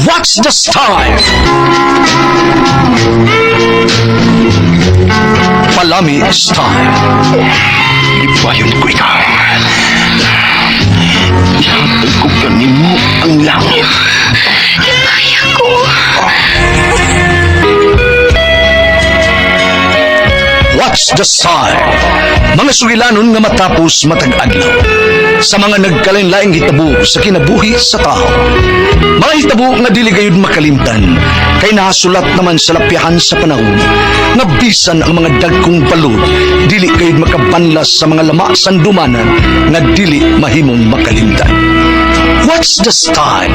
What's the style? Palami style. Ibayon ko ikaw. Ihatag ko kanimo ang langit. Kaya ko. What's the sign? Mga sugilanon nga matapos matag-adlaw. Sa mga nagkalain-laing hitabo sa kinabuhi sa tao. Mga hitabo nga dili gayud makalimtan, kay nasulat naman sa lapyahan sa panahon, nga bisan ang mga dagkong balod, dili gayud makabanlas sa mga lama sandumanan, nga dili mahimong makalimtan. What's the style?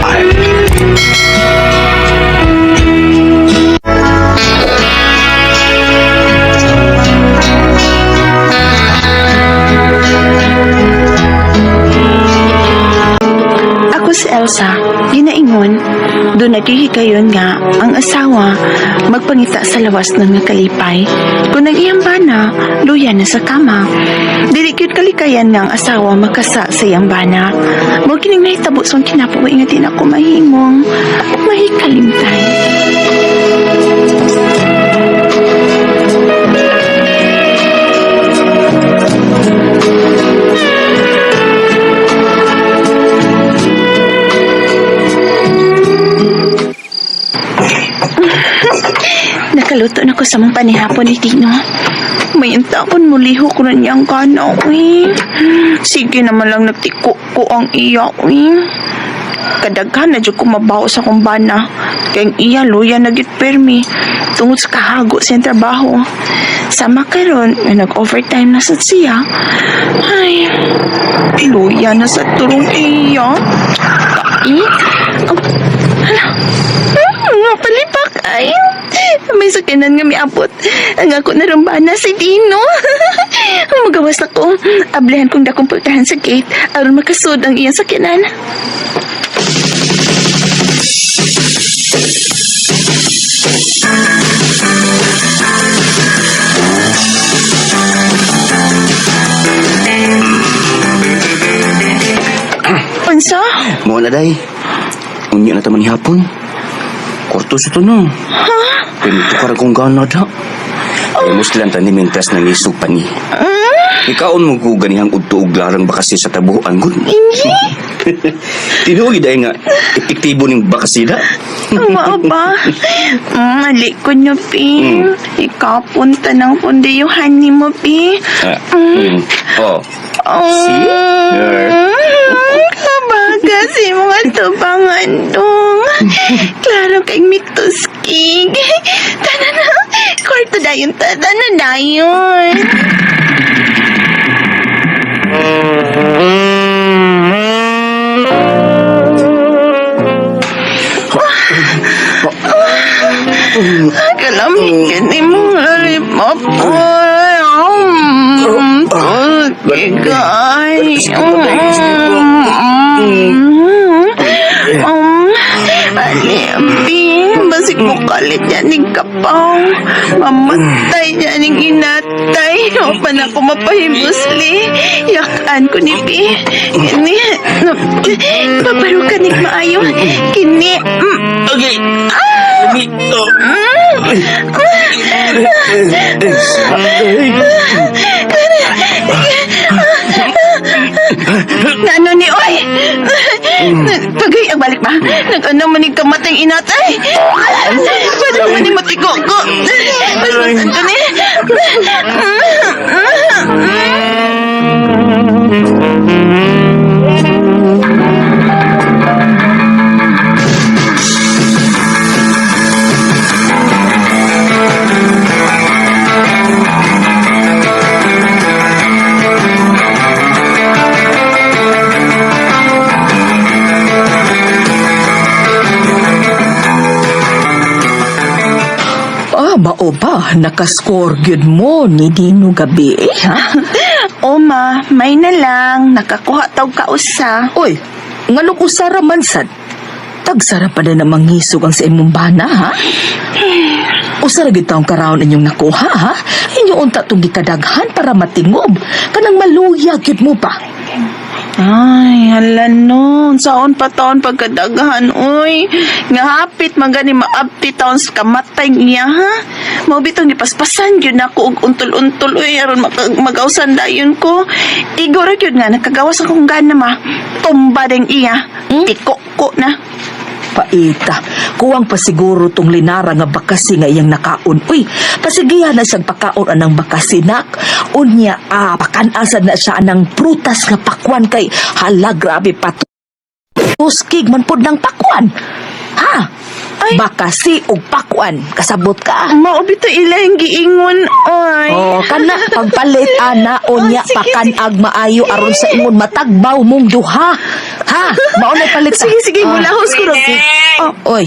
Ako si Elsa, ginaingon, doon naghihigayon nga ang asawa magpangita sa lawas ng nga kalipay. Kung nag-iyamba na, luya na sa kama. Dili gyud kalikayan nga ang asawa magkasa sa iyang bana. Mo kining nahitabo sa kinapuwi nga di na ako mahimong mahikalimtay. Nakaluto na ko sa mong panihapon ni Tino. May taon muliho ko na niyang kana, uy. Sige naman lang nagtiko ko ang iya, uy. Kadaghan na dyan ko mabaho sa kumbana. Kaya iya luya na gitpermi. Tungod sa kahago siyang trabaho. Sama karon na nag-overtime na sa siya. Ay, luya na sa turong iya. Ano? Nga palipak ay. May sakinan nga miabot. Ang ako narumbana si Dino. Magawas ako. Ablehan kong dakong pagtahan sa gate aron makasud ang iyang sakinan. Unsa? Mo na day. Unya na taman hapon. Korto sa to no. Ha? Pinutukar akong gana da. Ay muslan ta ni mintas nang isog pa ni. Ikaon mo ko ganihang udto og larang bakasi sa tabuan gud. Hindi. Tinuoy day nga epektibo ning bakasi da. Mao ba? Mali ko nyo, Pi. Ikapunta ng pundiyuhan ni mo, Pi. Oh. See? Kabaga si mga tubangan dong. Klaro kay mituskig. Tana na. Kwarto dayon, tana na dayon. Kalamig ni mo lollipop. Kigay. Aliambi, basig mo kalit yan ng kapaw. Mamatay yan ng inatay. O pa na ako mapahibusli. Yakaan ko ni Pi. Kini, paparukan ni maayo. Kini, Okay. Dito. Ano ni Oy? Pagay, ang balik ba? Nag-ano man yung kamatang inatay? Paano man yung matiko ko? Ito ni? Mao ba nakascore gyud mo ni Dino gabi ha? O ma, may na lang. Nakakuha taw ka usa. Oy, nganong usara man sad? Tagsara pa na namang hisog ang sa imong bana ha? Usara gyud taong karaon inyong nakuha ha? Inyo unta tong gikadaghan para matingob. Kanang maluya gyud mo pa. Ay, hala nun. Saon pa taon pagkadagahan, uy. Nga hapit magani maabti taon sa kamatay niya, ha? Mabitong gipaspasan yun ako og untol-untol, uy. Aron mag-ausan dayon ko. Igor yun nga, nakagawas akong gana, ma. Tumba din iya. Tiko ko na. Paita, kuwang pasiguro tong linara nga bakasi nga iyang nakaon. Uy, pasigihan na siyang pakaon anang bakasi nak. Unya, pakanasad na siya anang prutas nga pakwan kay hala grabe tuskig man pod ng pakwan. Ha? Ay. Bakasi og pakwan, kasabot ka. Maubito ilang giingon, oy. Oh, kana pagpalit ana unya sige, pakanag maayo aron sa ingon matagbaw mong duha. Ha? Mao na palit ta. Sige, mulahos ko ron. Oh, Oy,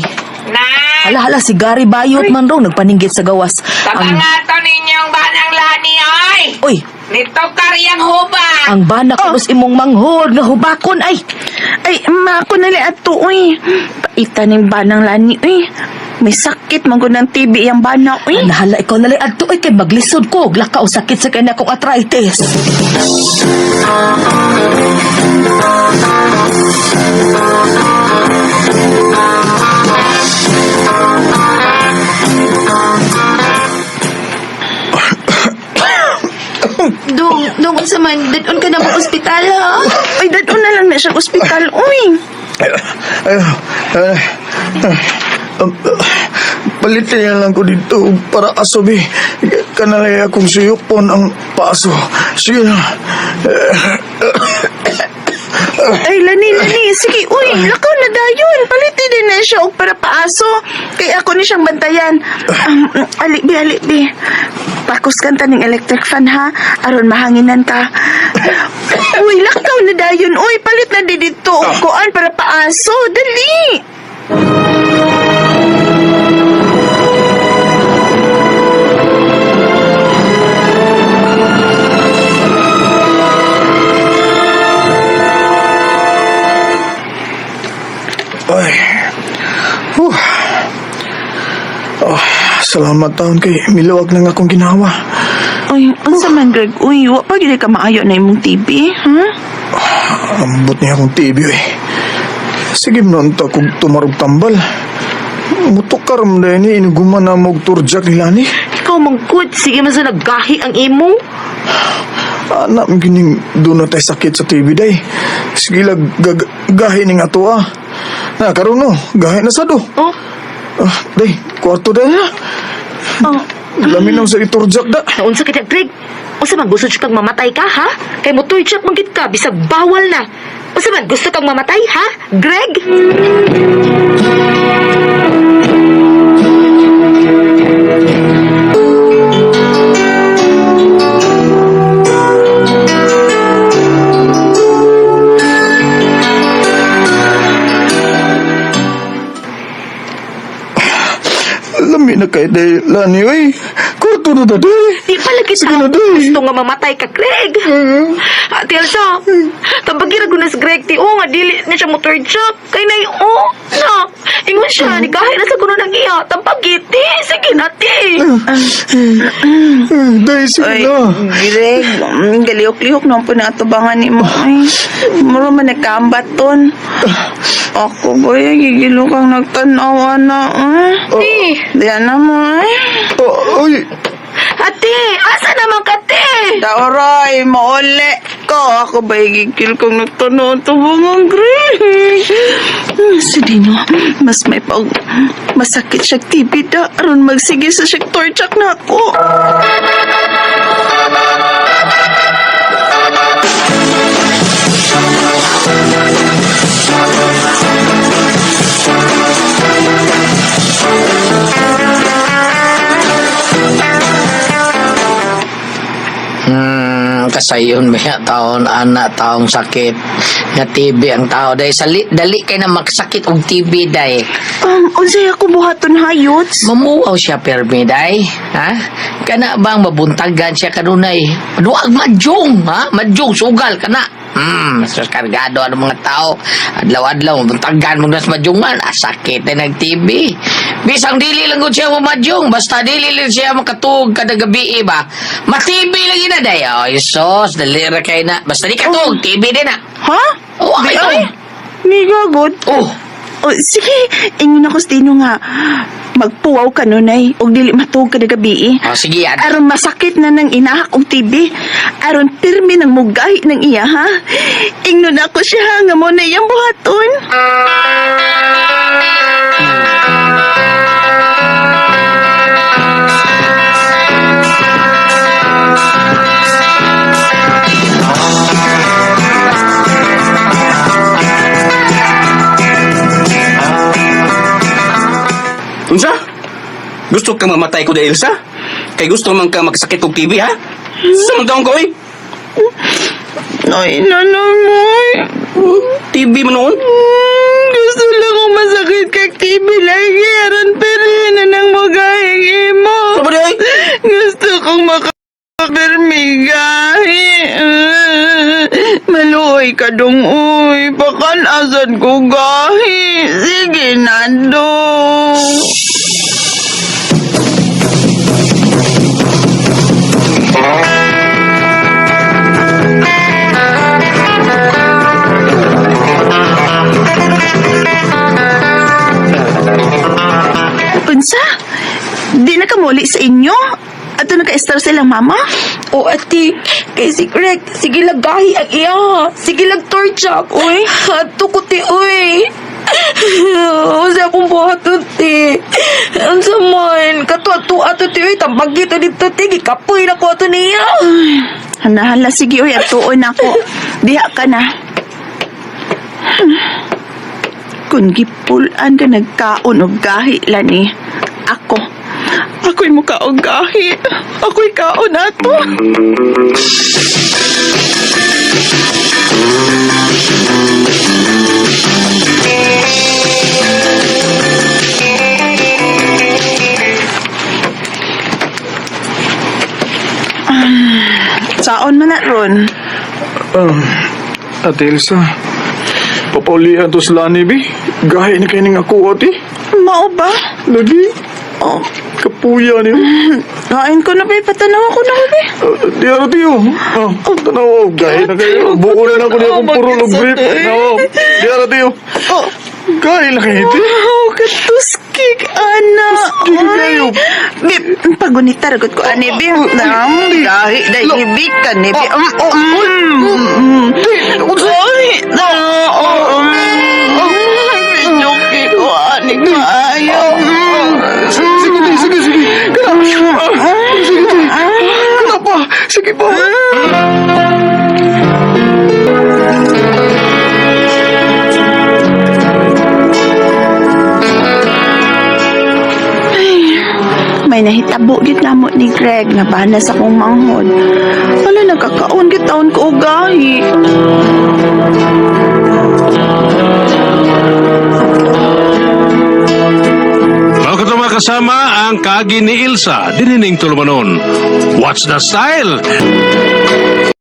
Nay! hala si Gary Bayot man raw nagpaninggit sa gawas. Tabangato ninyong banang lani, oy! Uy, Nito karyang hubang! ang bana kunos imong manghod nga hubakon ay. ay, ma, ako nali ato, uy. Paita ning banang lani, uy. May sakit man ko ng TB yung bana, uy. Nahala ikaw nalang adto ay kay maglisod ko. Lakaw sakit sa kanya kong arthritis. Dong, sa man, dadon ka na mo ospital, ha? Ay, dadon na lang na siya ospital, uy. Palitin niya lang ko dito para asobi. Kanalay akong suyupon ang paso. Sige na. Ay, lani. Sige, uy, lakaw na dayon. Palitin din na siya og para paaso. Kaya ako ni siyang bantayan. Alibi. Pakos kanta ning electric fan, ha? Aron mahanginan ka. Uy, lakaw na dayon. Uy, palit na di dito. Kuan para paaso. Dali. Ay. Salamat taon kay miluwag lang akong ginawa. Uy, unsa man, Greg? Uy, wa pa gid ka maayo na imong TV, ha? Ambot niya akong TV eh. Sige nun ta kung tumarog tambal. Mutukar mo na ni inuguman na mong turjak nila ni. Ikaw mangkut, sige man sa naggahi ang imo. Anak, gining doon na tayo sakit sa TV day. Sige lang, gahi ning ato ah. Na, karon no, gahi na sa do. Oh, Day, kwarto day na. Lamin lang sa iturjak da. naunsa kita, Greg. Unsa man gusto siya kang mamatay ka, ha? Kay mo turjak manggit ka, bisag bawal na. Unsa man gusto kang mamatay, ha? Greg? Lamin na kay day, Lani, oy. Kwarto na da day. Di pala kita Sige na, day. gusto nga mamatay ka, Greg. Ate Elsa, tabagi ra gunas Greg ti o nga dili na siya mo turjak. Kay nay o, na. Ingon siya, ni kahit na sa kuno nang iya, tabagiti. Sige na, ti. Day, sige Ay, na. Greg, galihok-lihok naman po na atubangan ni mo. Ay, muro man nagkaambaton. Ako, boy, gigilo kang nagtanaw, na. Diyan na mo, ay. Oy, Ate, asa naman ka, te? Dauroy, mauli ko. Ako ba gigil kong nagtanaw atubangan, Greg? Si Dino, mas may masakit siya TV da. Aron magsige sa siya torchak na ako. Kasayon ba siya taon, anak, taong sakit. Nga TB ang tao. Dahil dali kay na magsakit og TB, day. Unsay ako buhaton hayots? Mamuaw siya, permi, day. Ha? Kana bang mabuntagan siya kanunay? Duag madyong, ha? Madyong, sugal, kana. Mas kargado ang mga tao. Adlaw-adlaw, buntagan mo na sa madyungan. Sakit na nag-TV. Bisang dili lang ko siya madyung. Basta dili lang siya makatug kada gabi ba. Ma-TV lang yun na day. Oh, sos, dalira kayo na. Basta di katug, TV din na. Ha? Oh, Di ay, ay. Ni gagod. Oh, O, sige, ingin ako sa tino nga magpuwaw ka nunay o dili matug ka na gabi. oh sige yan. Aron masakit na ng inahak og TV. Aron pirmi ng mugay ng iya, ha? Ingnon ako siya nga mo na iyang buhaton. Unsa? Gusto ka mamatay ko dahil sa? Kay gusto man ka magsakit og TV, ha? Samantaon ko, eh. Ay, nanamoy. TV mo noon? Gusto lang akong masakit kag TV lagi. Aron pirmi na ng mugay imo. Ano ba di, ay? Gusto kong makapirmigahi. Maluoy ka dong, uy. Pakanasan ko gahi. Sige na dong. Unsa? Di na kamuli sa inyo? Ato naka-star silang mama? O ati, kay si Greg, sige lang gahi ang iya. Sige lang torchak. Uy, ato ko ti, uy. Usa akong buhaton ti. Ang saman, katu-atu ato ti, uy. Tambag dito dito ti, gikapoy na ko ato niya. Hanahala, sige, uy, atuon ako. Diha ka na. Kung gipulan ka nagkaon o gahi lani, ako'y mukha o gahi. Ako'y kaon ato. Saon man na ron. Ate Elsa, papaulian to sila ni Bi. Gahi ni kayo ng ako, ate. Mao ba? Lagi, Oh, kapuya niyo. kain ko na ba? Patanaw ako na ba? Di ano tiyo. Tanaw, gahi na kayo. Buko na lang ko niya kung puro log grip. Di ano tiyo. Gahi na kayo, ate. Oh, katuskik, ana. Tuskik kayo. Bip, pagunita ragot ko, ani, Bip. Gahi, dahil ibig ka, ni Bip. Gahi, na. Pinyuki ko, ani, kaayo. Sige. Kenapa? Sige pa. May nahitabo gid namo ni Greg nga bana sa kong manghod. Wala nagkakaon gid taon ko og gahi. Mga kasama ang kagi ni Ilsa, dinining tulumanon. What's the style?